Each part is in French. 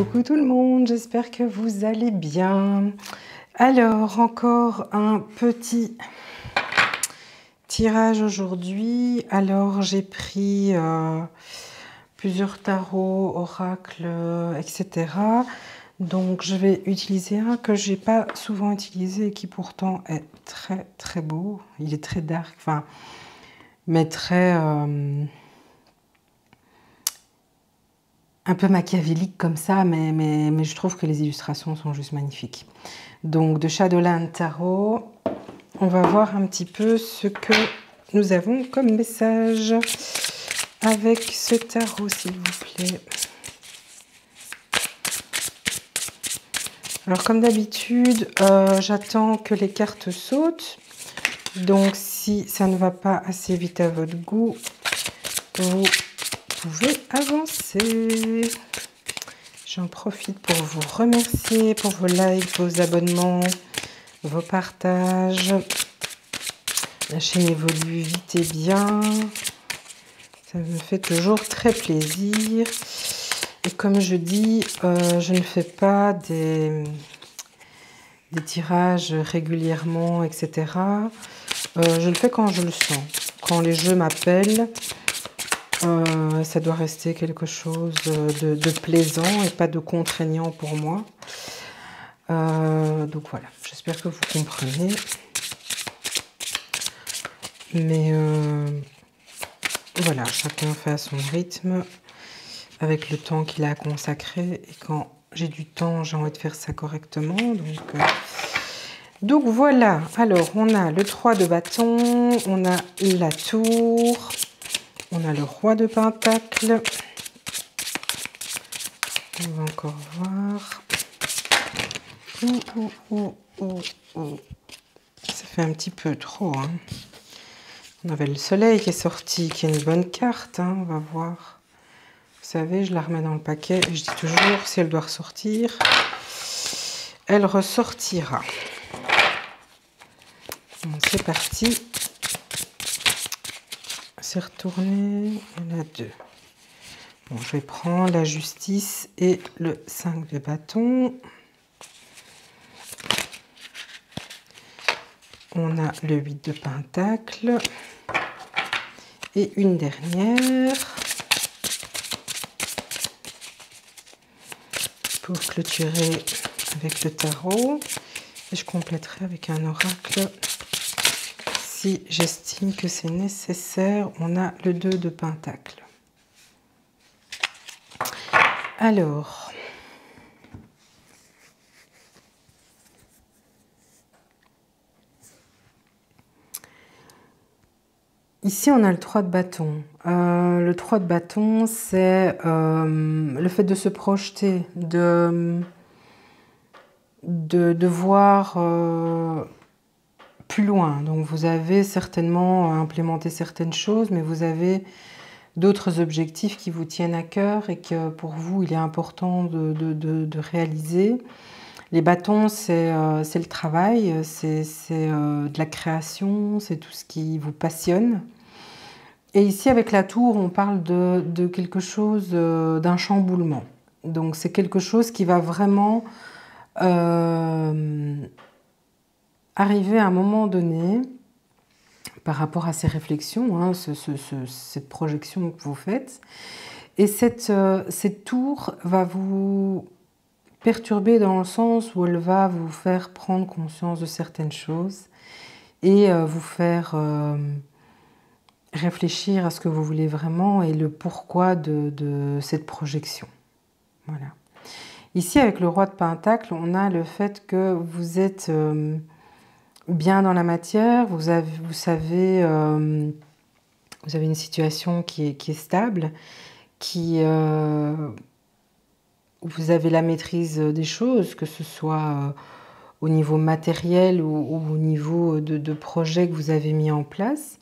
Coucou tout le monde, j'espère que vous allez bien. Alors, encore un petit tirage aujourd'hui. Alors, j'ai pris plusieurs tarots, oracles, etc. Donc, je vais utiliser un que j'ai pas souvent utilisé et qui pourtant est très très beau. Il est très dark, enfin, mais très... un peu machiavélique comme ça, mais je trouve que les illustrations sont juste magnifiques. Donc de Shadowland Tarot, on va voir un petit peu ce que nous avons comme message avec ce tarot, s'il vous plaît. Alors comme d'habitude, j'attends que les cartes sautent. Donc si ça ne va pas assez vite à votre goût, vous pouvez avancer. J'en profite pour vous remercier pour vos likes, vos abonnements, vos partages. La chaîne évolue vite et bien. Ça me fait toujours très plaisir. Et comme je dis, je ne fais pas des tirages régulièrement, etc. Je le fais quand je le sens. Quand les jeux m'appellent. Ça doit rester quelque chose de plaisant et pas de contraignant pour moi. Donc voilà, j'espère que vous comprenez. Mais voilà, chacun fait à son rythme, avec le temps qu'il a consacré. Et quand j'ai du temps, j'ai envie de faire ça correctement. Donc voilà, alors on a le 3 de bâton, on a la tour. On a le roi de pentacle. On va encore voir. Ça fait un petit peu trop. Hein. On avait le soleil qui est sorti, qui est une bonne carte. Hein. On va voir. Vous savez, je la remets dans le paquet. Et je dis toujours, si elle doit ressortir, elle ressortira. Bon, c'est parti. C'est retourné. Il y en a deux. Bon, je vais prendre la justice et le 5 de bâton. On a le 8 de pentacle. Et une dernière. Pour clôturer avec le tarot. Et je compléterai avec un oracle. Si j'estime que c'est nécessaire, on a le 2 de pentacle. Alors, ici on a le 3 de bâton. Le 3 de bâton, c'est le fait de se projeter, de voir plus loin. Donc vous avez certainement implémenté certaines choses, mais vous avez d'autres objectifs qui vous tiennent à cœur et que pour vous, il est important de réaliser. Les bâtons, c'est le travail, c'est de la création, c'est tout ce qui vous passionne. Et ici, avec la tour, on parle de quelque chose, d'un chamboulement. Donc c'est quelque chose qui va vraiment arriver à un moment donné, par rapport à ces réflexions, hein, cette projection que vous faites. Et cette tour va vous perturber dans le sens où elle va vous faire prendre conscience de certaines choses et vous faire réfléchir à ce que vous voulez vraiment et le pourquoi de cette projection. Voilà. Ici, avec le roi de pentacle, on a le fait que vous êtes bien dans la matière, vous savez, vous avez une situation qui est stable, vous avez la maîtrise des choses, que ce soit au niveau matériel ou au niveau de projets que vous avez mis en place.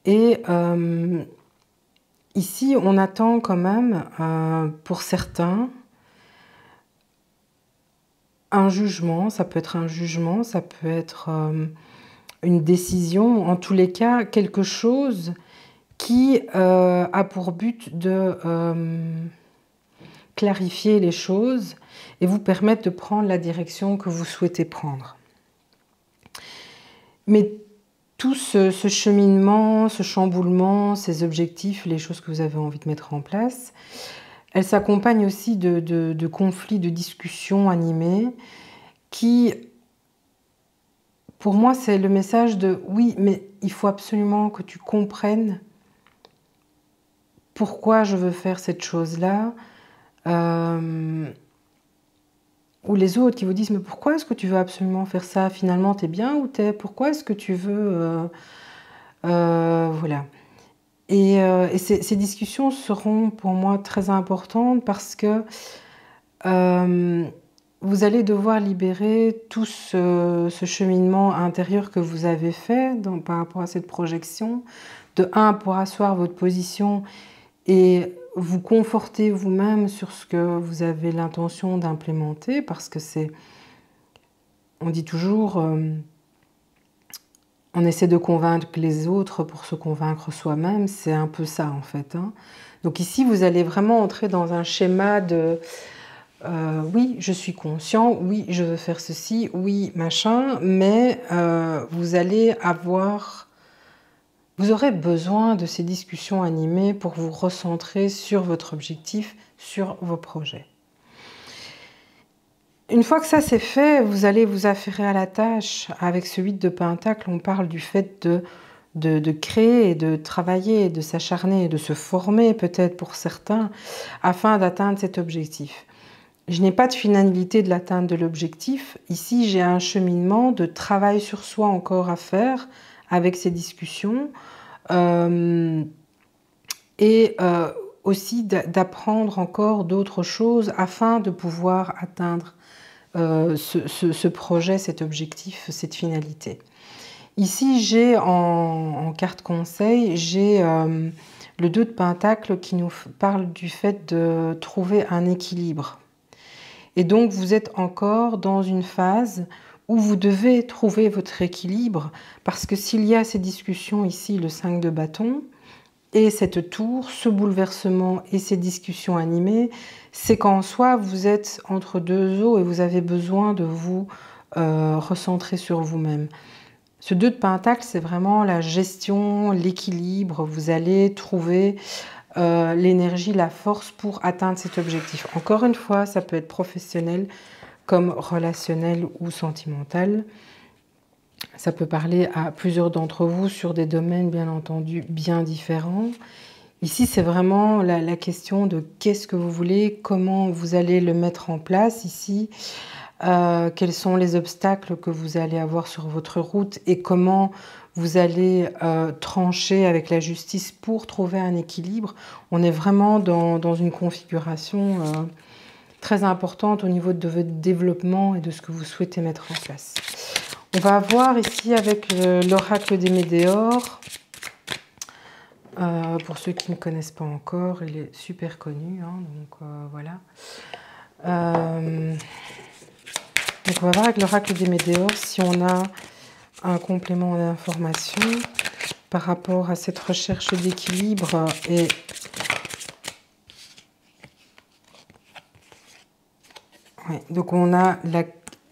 Et ici, on attend quand même, pour certains, un jugement. Ça peut être un jugement, ça peut être une décision. En tous les cas, quelque chose qui a pour but clarifier les choses et vous permettre de prendre la direction que vous souhaitez prendre. Mais tout ce cheminement, ce chamboulement, ces objectifs, les choses que vous avez envie de mettre en place, elles s'accompagnent aussi de conflits, de discussions animées qui, pour moi, c'est le message de oui, mais il faut absolument que tu comprennes pourquoi je veux faire cette chose-là. Ou les autres qui vous disent mais pourquoi est-ce que tu veux absolument faire ça? Finalement, t'es bien ou t'es? Pourquoi est-ce que tu veux... voilà. Et ces discussions seront pour moi très importantes parce que vous allez devoir libérer tout ce cheminement intérieur que vous avez fait par rapport à cette projection. De un, pour asseoir votre position et vous conforter vous-même sur ce que vous avez l'intention d'implémenter, parce que c'est, on dit toujours, on essaie de convaincre les autres pour se convaincre soi-même, c'est un peu ça en fait. Hein. Donc ici, vous allez vraiment entrer dans un schéma de oui, je suis conscient, oui, je veux faire ceci, oui, machin, mais vous allez avoir... Vous aurez besoin de ces discussions animées pour vous recentrer sur votre objectif, sur vos projets. Une fois que ça c'est fait, vous allez vous affairer à la tâche. Avec ce 8 de Pentacle, on parle du fait de créer et de travailler, de s'acharner, de se former peut-être pour certains, afin d'atteindre cet objectif. Je n'ai pas de finalité de l'atteinte de l'objectif. Ici, j'ai un cheminement de travail sur soi encore à faire avec ces discussions. Et aussi d'apprendre encore d'autres choses afin de pouvoir atteindre ce projet, cet objectif, cette finalité. Ici, j'ai en carte conseil, j'ai le 2 de Pentacle qui nous parle du fait de trouver un équilibre. Et donc, vous êtes encore dans une phase où vous devez trouver votre équilibre, parce que s'il y a ces discussions ici, le 5 de bâton, et cette tour, ce bouleversement et ces discussions animées, c'est qu'en soi, vous êtes entre deux eaux et vous avez besoin de vous recentrer sur vous-même. Ce 2 de Pentacle, c'est vraiment la gestion, l'équilibre. Vous allez trouver l'énergie, la force pour atteindre cet objectif. Encore une fois, ça peut être professionnel comme relationnel ou sentimental. Ça peut parler à plusieurs d'entre vous sur des domaines, bien entendu, bien différents. Ici, c'est vraiment la question de qu'est-ce que vous voulez, comment vous allez le mettre en place ici, quels sont les obstacles que vous allez avoir sur votre route et comment vous allez trancher avec la justice pour trouver un équilibre. On est vraiment dans une configuration très importante au niveau de votre développement et de ce que vous souhaitez mettre en place. On va voir ici avec l'oracle des Médéores. Pour ceux qui ne connaissent pas encore, il est super connu. Hein, donc voilà. Donc on va voir avec l'oracle des Médéores si on a un complément d'information par rapport à cette recherche d'équilibre et ouais, donc on a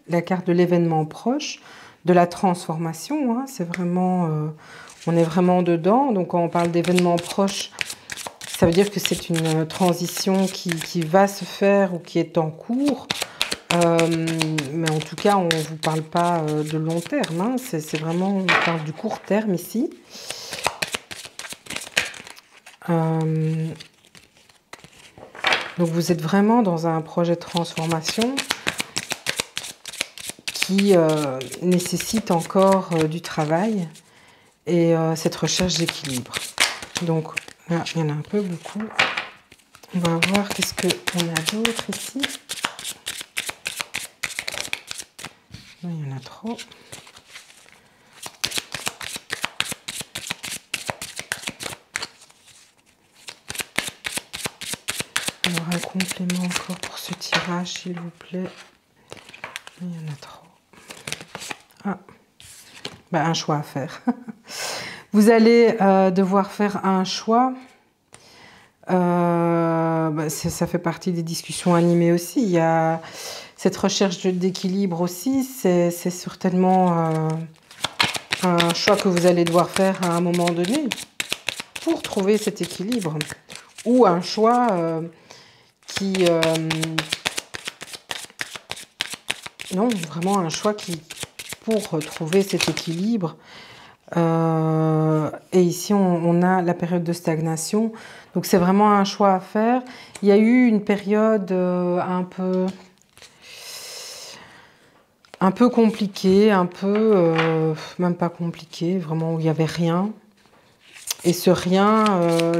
la carte de l'événement proche, de la transformation, hein, c'est vraiment, on est vraiment dedans. Donc quand on parle d'événements proches, ça veut dire que c'est une transition qui va se faire ou qui est en cours. Mais en tout cas, on ne vous parle pas de long terme, hein, c'est vraiment, on parle du court terme ici. Donc vous êtes vraiment dans un projet de transformation qui nécessite encore du travail et cette recherche d'équilibre. Donc là, il y en a un peu beaucoup. On va voir qu'est-ce qu'on a d'autre ici. Là, il y en a trop. Il y aura un complément encore pour ce tirage, s'il vous plaît. Il y en a trop. Ah, ben, un choix à faire. Vous allez devoir faire un choix Ça fait partie des discussions animées aussi. Il y a cette recherche d'équilibre aussi. C'est certainement un choix que vous allez devoir faire à un moment donné pour trouver cet équilibre. Ou un choix non, vraiment un choix pour trouver cet équilibre. Et ici, on a la période de stagnation. Donc, c'est vraiment un choix à faire. Il y a eu une période un peu compliquée, même pas compliquée, vraiment où il n'y avait rien. Et ce rien,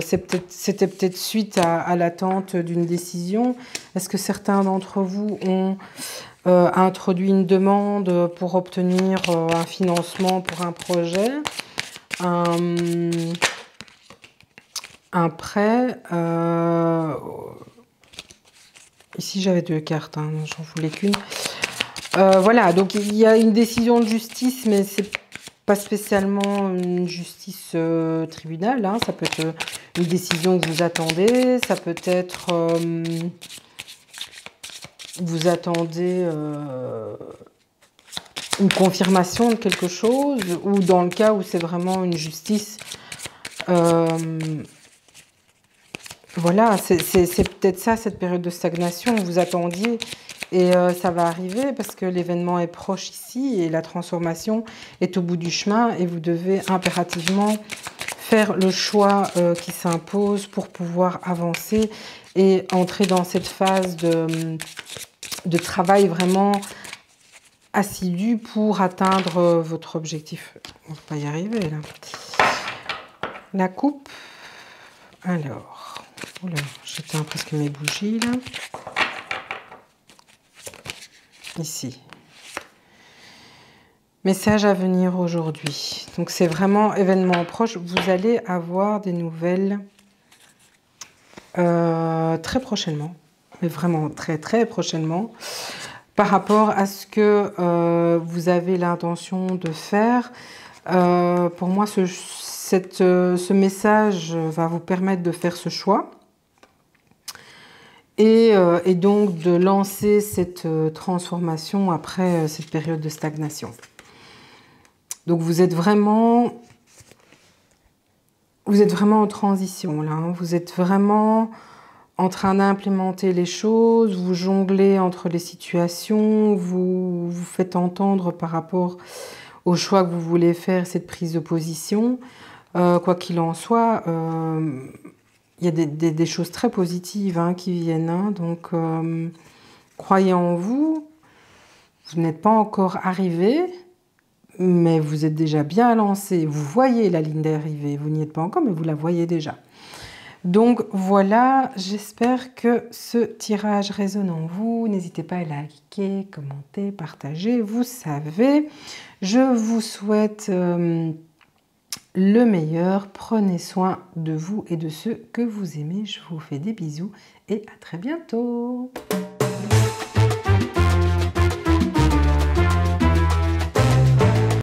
c'était peut-être suite à l'attente d'une décision. Est-ce que certains d'entre vous ont introduit une demande pour obtenir un financement pour un projet, un prêt? Ici, j'avais 2 cartes, hein, j'en voulais qu'une. Voilà, donc il y a une décision de justice, mais c'est pas spécialement une justice tribunal, hein. Ça peut être une décision que vous attendez, ça peut être vous attendez une confirmation de quelque chose, ou dans le cas où c'est vraiment une justice, voilà, c'est peut-être ça, cette période de stagnation, vous attendiez. Et ça va arriver parce que l'événement est proche ici et la transformation est au bout du chemin et vous devez impérativement faire le choix qui s'impose pour pouvoir avancer et entrer dans cette phase de travail vraiment assidu pour atteindre votre objectif. On ne va pas y arriver là. La coupe. Alors, j'éteins presque mes bougies là. Ici. Message à venir aujourd'hui. Donc c'est vraiment événement proche. Vous allez avoir des nouvelles très prochainement. Mais vraiment très très prochainement. Par rapport à ce que vous avez l'intention de faire. Pour moi, ce message va vous permettre de faire ce choix. Et donc de lancer cette transformation après cette période de stagnation. Donc vous êtes vraiment en transition là, hein. Vous êtes vraiment en train d'implémenter les choses, vous jonglez entre les situations, vous vous faites entendre par rapport au choix que vous voulez faire, cette prise de position. Quoi qu'il en soit, il y a des choses très positives hein, qui viennent. Hein, donc, croyez en vous. Vous n'êtes pas encore arrivé, mais vous êtes déjà bien lancé. Vous voyez la ligne d'arrivée. Vous n'y êtes pas encore, mais vous la voyez déjà. Donc, voilà. J'espère que ce tirage résonne en vous. N'hésitez pas à liker, commenter, partager. Vous savez, je vous souhaite le meilleur. Prenez soin de vous et de ceux que vous aimez. Je vous fais des bisous et à très bientôt.